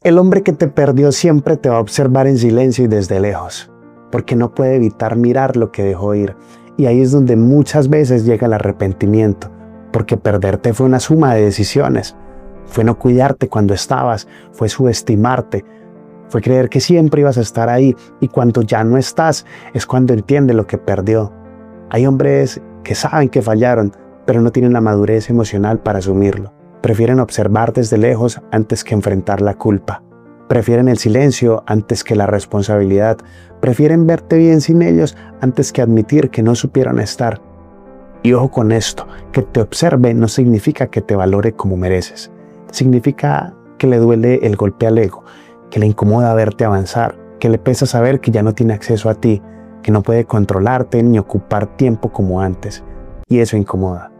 El hombre que te perdió siempre te va a observar en silencio y desde lejos, porque no puede evitar mirar lo que dejó ir. Y ahí es donde muchas veces llega el arrepentimiento, porque perderte fue una suma de decisiones. Fue no cuidarte cuando estabas, fue subestimarte, fue creer que siempre ibas a estar ahí, y cuando ya no estás es cuando entiende lo que perdió. Hay hombres que saben que fallaron, pero no tienen la madurez emocional para asumirlo. Prefieren observar desde lejos antes que enfrentar la culpa. Prefieren el silencio antes que la responsabilidad. Prefieren verte bien sin ellos antes que admitir que no supieron estar. Y ojo con esto, que te observe no significa que te valore como mereces. Significa que le duele el golpe al ego, que le incomoda verte avanzar, que le pesa saber que ya no tiene acceso a ti, que no puede controlarte ni ocupar tiempo como antes. Y eso incomoda.